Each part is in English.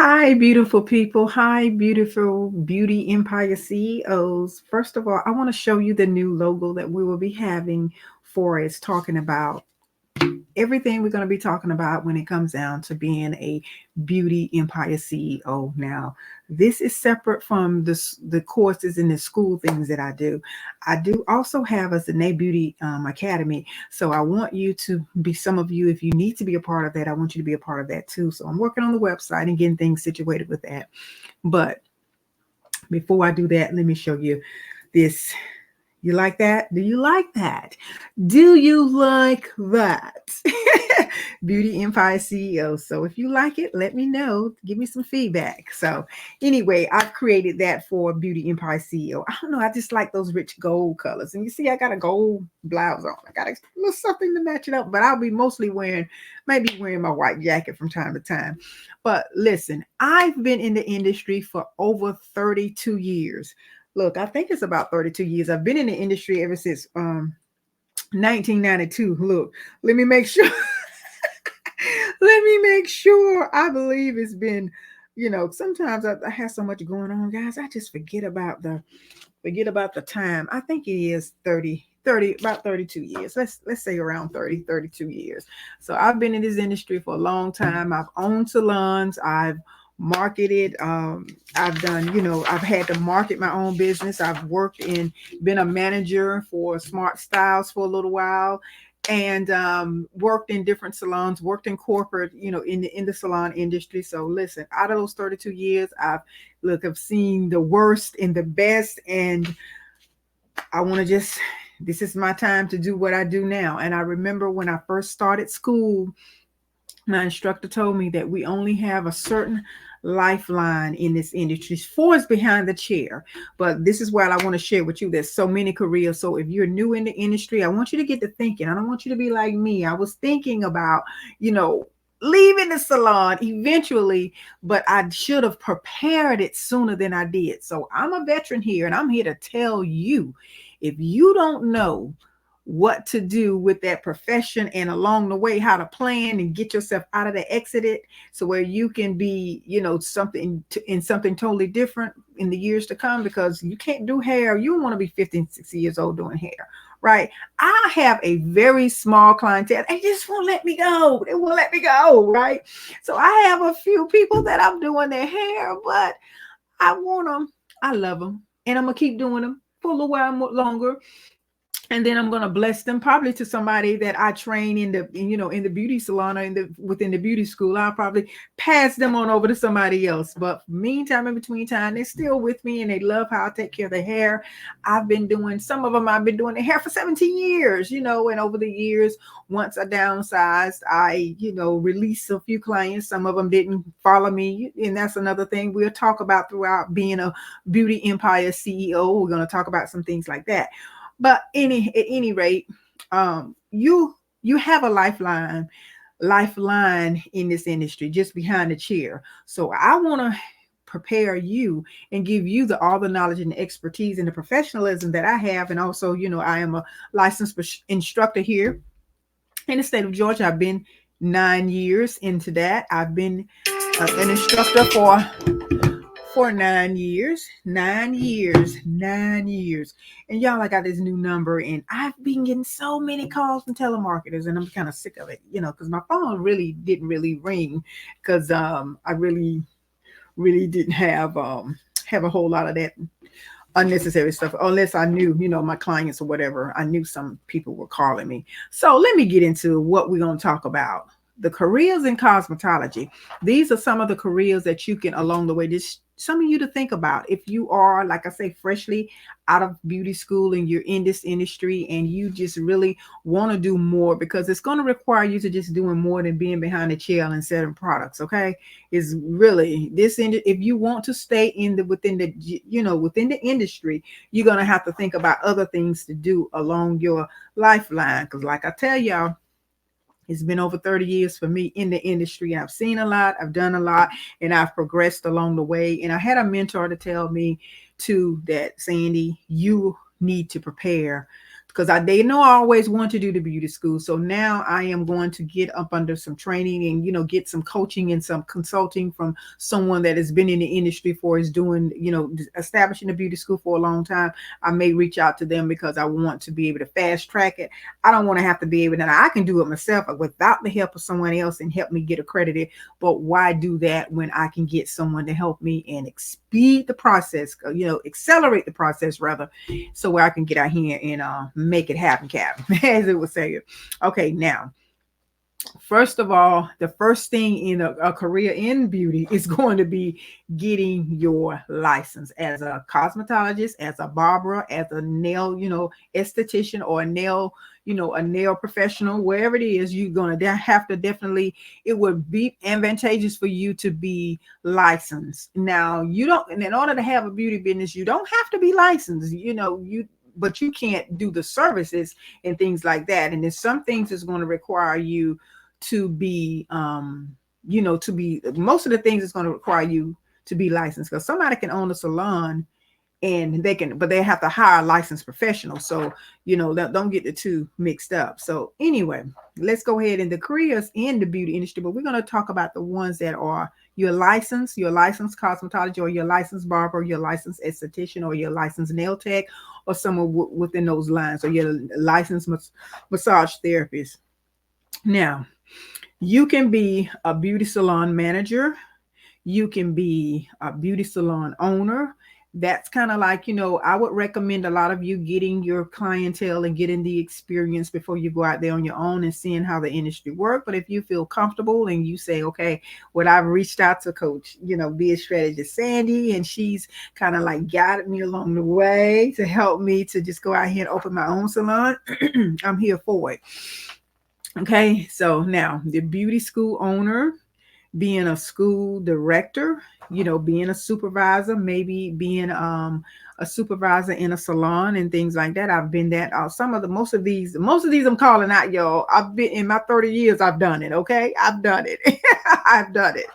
Hi, beautiful people. Hi, beautiful beauty empire CEOs. First of all, I want to show you the new logo that we will be having for it's talking about everything we're going to be talking about when it comes down to being a beauty empire CEO. Now, this is separate from the courses and the school things that I do. I do also have a Zane Beauty Academy. So I want you to be some of you, if you need to be a part of that, I want you to be a part of that too. So I'm working on the website and getting things situated with that. But before I do that, let me show you this. You like that? Do you like that? Do you like that? Beauty Empire CEO. So if you like it, let me know. Give me some feedback. So anyway, I've created that for Beauty Empire CEO. I don't know. I just like those rich gold colors. And you see, I got a gold blouse on. I got a little something to match it up, but I'll be mostly maybe wearing my white jacket from time to time. But listen, I've been in the industry for over 32 years. Look, I think it's about 32 years. I've been in the industry ever since 1992. Look, let me make sure. Let me make sure. I believe it's been, sometimes I have so much going on, guys. I just forget about the time. I think it is 30, about 32 years. Let's say around 30, 32 years. So I've been in this industry for a long time. I've owned salons. I've marketed. I've done, I've had to market my own business. I've been a manager for Smart Styles for a little while, and worked in different salons, worked in corporate, in the salon industry. So listen, out of those 32 years, I've seen the worst and the best, and I want to just, this is my time to do what I do now. And I remember when I first started school, my instructor told me that we only have a certain lifeline in this industry. Four is behind the chair. But this is what I want to share with you. There's so many careers. So if you're new in the industry, I want you to get to thinking. I don't want you to be like me. I was thinking about, you know, leaving the salon eventually, but I should have prepared it sooner than I did. So I'm a veteran here, and I'm here to tell you, if you don't know what to do with that profession, and along the way how to plan and get yourself out of the exit, so where you can be, in something totally different in the years to come, because you can't do hair. You don't want to be 50 60 years old doing hair, right? I have a very small clientele. They just won't let me go. They won't let me go, right? So I have a few people that I'm doing their hair, but I want them. I love them, and I'm gonna keep doing them for a little while longer, and then I'm going to bless them probably to somebody that I train in the beauty salon, or within the beauty school. I'll probably pass them on over to somebody else. But meantime, in between time, they're still with me, and they love how I take care of their hair. Some of them I've been doing their hair for 17 years, and over the years, once I downsized, I, released a few clients. Some of them didn't follow me, and that's another thing we'll talk about throughout being a beauty empire CEO. We're going to talk about some things like that. But at any rate, you have a lifeline in this industry, just behind the chair. So I want to prepare you and give you all the knowledge and the expertise and the professionalism that I have. And also, I am a licensed instructor here in the state of Georgia. I've been 9 years into that. I've been an instructor for 9 years, 9 years, 9 years. And y'all, I got this new number, and I've been getting so many calls from telemarketers, and I'm kind of sick of it, because my phone really didn't really ring, because I really didn't have a whole lot of that unnecessary stuff, unless I knew, my clients or whatever. I knew some people were calling me. So let me get into what we're going to talk about. The careers in cosmetology. These are some of the careers that you can, along the way, just some of you to think about. If you are, like I say, freshly out of beauty school and you're in this industry, and you just really want to do more, because it's going to require you to just doing more than being behind the chair and selling products. Okay, is really if you want to stay within the industry, you're going to have to think about other things to do along your lifeline. Because like I tell y'all, it's been over 30 years for me in the industry. I've seen a lot, I've done a lot, and I've progressed along the way. And I had a mentor to tell me too that, Sandy, you need to prepare because they know I always want to do the beauty school. So now I am going to get up under some training and get some coaching and some consulting from someone that has been in the industry for is doing establishing a beauty school for a long time. I may reach out to them because I want to be able to fast track it. I don't want to have to be able to. I can do it myself without the help of someone else and help me get accredited. But why do that when I can get someone to help me and speed the process? Accelerate the process rather, so where I can get out here and make it happen, Cap, as it would say. Okay, now, first of all, the first thing in a career in beauty is going to be getting your license as a cosmetologist, as a barber, as a nail, esthetician, or a nail professional, wherever it is. You're going to have to definitely, it would be advantageous for you to be licensed. Now, you don't, and in order to have a beauty business, you don't have to be licensed, but you can't do the services and things like that. And there's some things that's going to require you to be, most of the things it's going to require you to be licensed, because somebody can own a salon and but they have to hire a licensed professional. So, don't get the two mixed up. So anyway, let's go ahead. In the careers in the beauty industry, but we're going to talk about the ones that are your licensed cosmetology, or your licensed barber, your licensed esthetician, or your licensed nail tech, or someone within those lines, or your licensed massage therapist. Now, you can be a beauty salon manager. You can be a beauty salon owner. That's kind of like, I would recommend a lot of you getting your clientele and getting the experience before you go out there on your own and seeing how the industry works. But if you feel comfortable and you say, okay, well, I've reached out to Coach, be a strategist Sandy, and she's kind of like guided me along the way to help me to just go out here and open my own salon, I'm here for it. Okay, so now the beauty school owner, being a school director, being a supervisor, maybe being a supervisor in a salon and things like that. I've been that. Most of these I'm calling out, y'all. I've been in my 30 years. I've done it. Okay, I've done it. I've done it.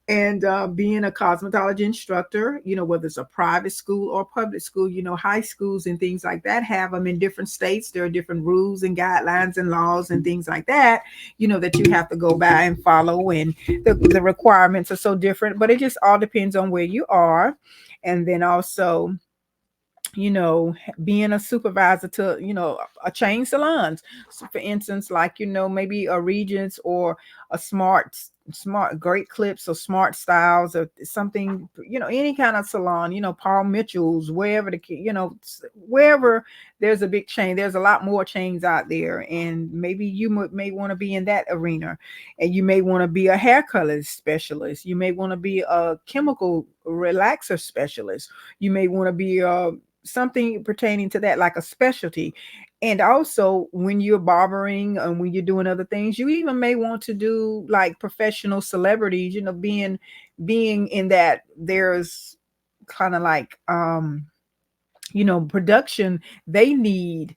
And being a cosmetology instructor, whether it's a private school or public school, high schools and things like that have them in different states. There are different rules and guidelines and laws and things like that, that you have to go by and follow. And the requirements are so different, but it just all depends on where you are. And then also, being a supervisor to, a chain salons. So for instance, like, maybe a Regents or a smart Great Clips or Smart Styles or something, any kind of salon, Paul Mitchell's, wherever wherever there's a big chain. There's a lot more chains out there, and maybe you may want to be in that arena. And you may want to be a hair color specialist. You may want to be a chemical relaxer specialist. You may want to be something pertaining to that, like a specialty. And also, when you're barbering and when you're doing other things, you even may want to do like professional celebrities, being in that. There's kind of like production. They need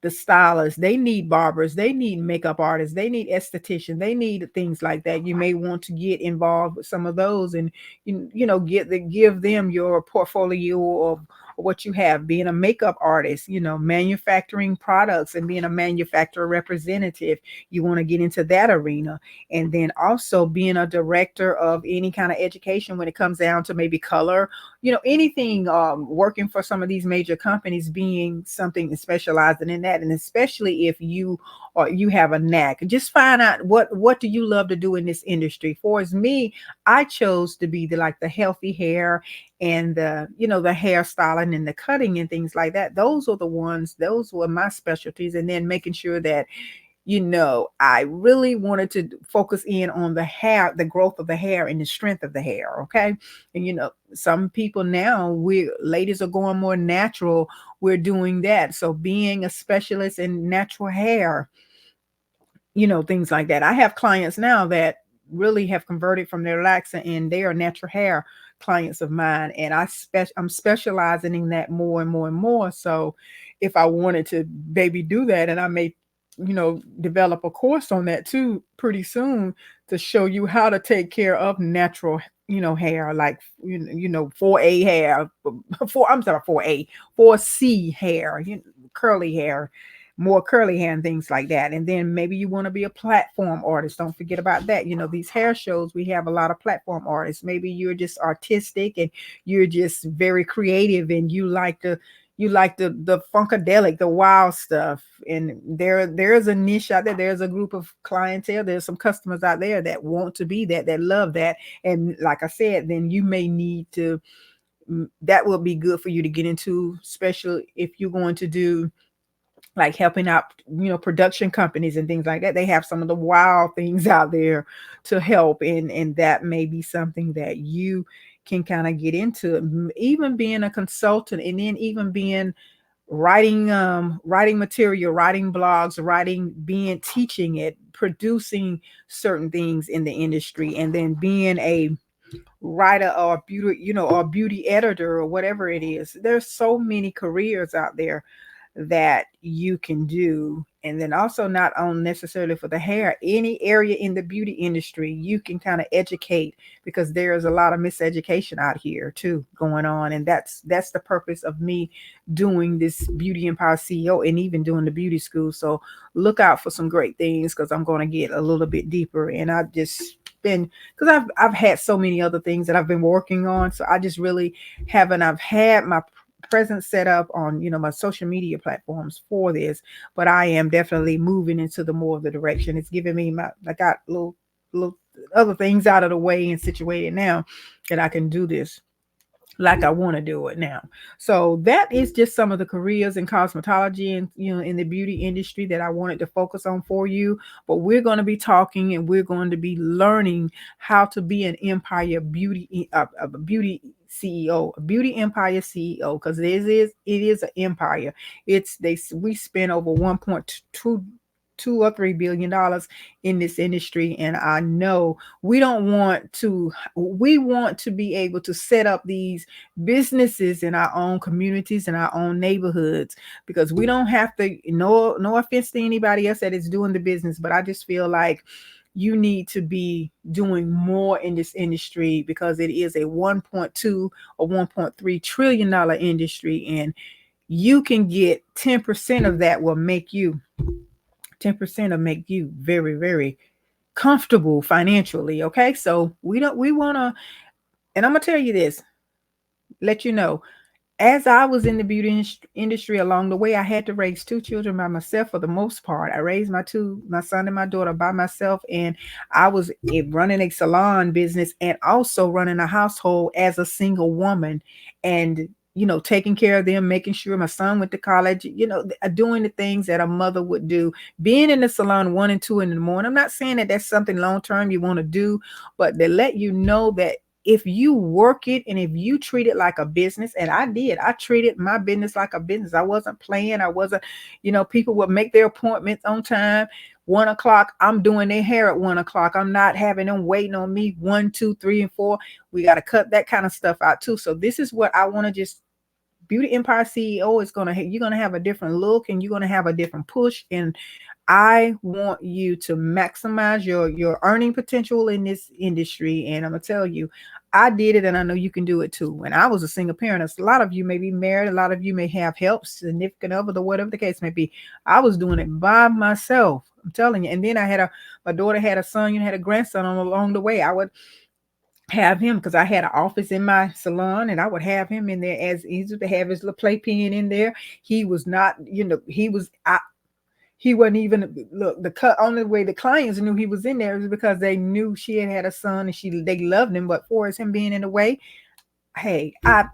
the stylists, they need barbers, they need makeup artists, they need esthetician, they need things like that. You may want to get involved with some of those, and give them your portfolio of what you have. Being a makeup artist, manufacturing products and being a manufacturer representative, you want to get into that arena. And then also being a director of any kind of education when it comes down to maybe color, anything, working for some of these major companies, being something specialized in that. And especially if you have a knack, just find out what do you love to do in this industry. For as me, I chose to be the healthy hair and the hairstyling and the cutting and things like that. Those were my specialties. And then making sure that I really wanted to focus in on the hair, the growth of the hair and the strength of the hair. Okay. And, some people now, ladies are going more natural. We're doing that. So being a specialist in natural hair, things like that. I have clients now that really have converted from their relaxer, and they are natural hair clients of mine. And I'm specializing in that more and more and more. So if I wanted to maybe do that, and I may develop a course on that too pretty soon, to show you how to take care of natural hair, like 4A hair, 4C hair, curly hair, more curly hair and things like that. And then maybe you want to be a platform artist. Don't forget about that. These hair shows, we have a lot of platform artists. Maybe you're just artistic and you're just very creative and you like the funkadelic, the wild stuff. And there's a niche out there. There's a group of clientele. There's some customers out there that want to be that love that. And like I said, then you may need to, that will be good for you to get into, especially if you're going to do like helping out, production companies and things like that. They have some of the wild things out there to help, and that may be something that you can kind of get into. Even being a consultant, and then even being writing material, writing blogs, being teaching it, producing certain things in the industry, and then being a writer or beauty, or beauty editor or whatever it is. There's so many careers out there that you can do. And then also, not on necessarily for the hair, any area in the beauty industry, you can kind of educate, because there's a lot of miseducation out here too going on. And that's the purpose of me doing this Beauty Empire CEO and even doing the beauty school. So look out for some great things, because I'm going to get a little bit deeper. And I've just been, because I've had so many other things that I've been working on. So I just really haven't, I've had my presence set up on my social media platforms for this, but I am definitely moving into the more of the direction. It's giving me I got little other things out of the way and situated now that I can do this like I want to do it now. So that is just some of the careers in cosmetology and in the beauty industry that I wanted to focus on for you. But we're going to be talking, and we're going to be learning how to be an empire beauty a beauty CEO, a beauty empire CEO, because it is an empire. We spend over 1.2 or $3 billion in this industry. And I know we want to be able to set up these businesses in our own communities and our own neighborhoods, because we don't have to, no offense to anybody else that is doing the business, but I just feel like you need to be doing more in this industry, because it is a 1.2 or $1.3 trillion industry, and you can get 10% of that will make you 10% will make you very, very comfortable financially. Okay. So we want to, and I'm going to tell you this, let you know, as I was in the beauty industry along the way, I had to raise two children by myself for the most part. I raised my son and my daughter by myself, and I was running a salon business and also running a household as a single woman, and taking care of them, making sure my son went to college, doing the things that a mother would do, being in the salon 1 and 2 in the morning. I'm not saying that that's something long term you want to do, but to let you know that if you work it and if you treat it like a business, and I treated my business like a business. I wasn't playing. I wasn't, people would make their appointments on time. 1 o'clock, I'm doing their hair at 1 o'clock. I'm not having them waiting on me 1, 2, 3, and 4. We got to cut that kind of stuff out too. So this is what I want to just, Beauty Empire CEO is you're going to have a different look, and you're going to have a different push. And I want you to maximize your earning potential in this industry. And I'm gonna tell you, I did it, and I know you can do it too. When I was a single parent, a lot of you may be married, a lot of you may have help, significant other, whatever the case may be. I was doing it by myself. I'm telling you. And then my daughter had a son, had a grandson along the way. I would have him, because I had an office in my salon, and I would have him in there as easy to have his little playpen in there. He was not, he wasn't even, look, only way the clients knew he was in there was because they knew she had a son, and they loved him. But for him being in the way, hey, I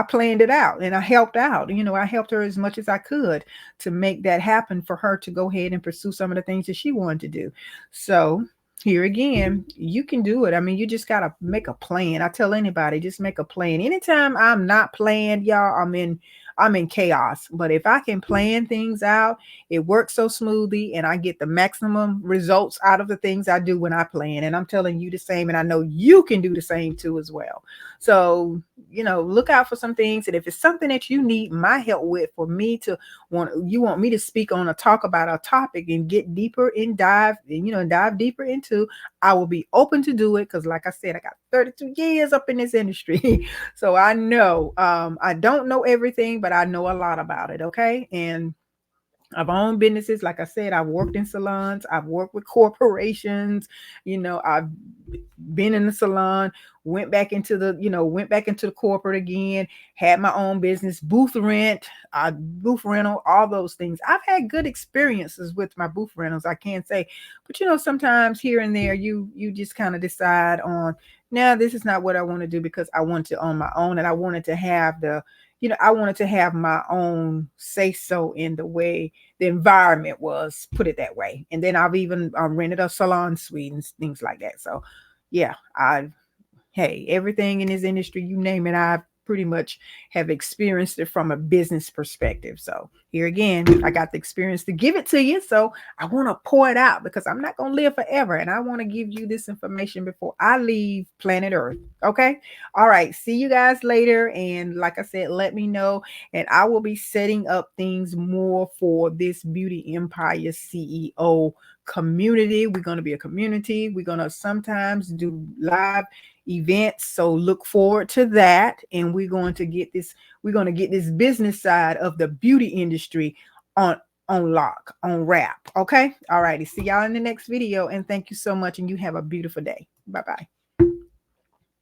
planned it out, and I helped out. I helped her as much as I could to make that happen for her to go ahead and pursue some of the things that she wanted to do. So here again, you can do it. I mean, you just gotta make a plan. I tell anybody, just make a plan. Anytime I'm not planned, y'all, I'm in chaos. But if I can plan things out, it works so smoothly, and I get the maximum results out of the things I do when I plan. And I'm telling you the same, and I know you can do the same too as well. So, look out for some things. And if it's something that you need my help with, for me to you want me to speak on or talk about a topic and get deeper and dive deeper into, I will be open to do it. Because like I said, I got 32 years up in this industry. So I know, I don't know everything, but I know a lot about it. Okay. And I've owned businesses. Like I said, I've worked in salons. I've worked with corporations. I've been in the salon, went back into the corporate again, had my own business, booth rental, all those things. I've had good experiences with my booth rentals, I can't say. But sometimes here and there you just kind of decide on, now this is not what I want to do, because I want to own my own, and I wanted to have my own say so in the way the environment was, put it that way. And then I've even rented a salon suite and things like that. So yeah, hey, everything in this industry, you name it, I pretty much have experienced it from a business perspective. So here again, I got the experience to give it to you. So I want to pour it out, because I'm not going to live forever. And I want to give you this information before I leave planet Earth. Okay. All right. See you guys later. And like I said, let me know. And I will be setting up things more for this Beauty Empire CEO community. We're going to be a community. We're going to sometimes do live events, so look forward to that. And we're going to get this business side of the beauty industry on lock, on wrap. Okay. All righty, see y'all in the next video, and thank you so much, and you have a beautiful day. Bye bye.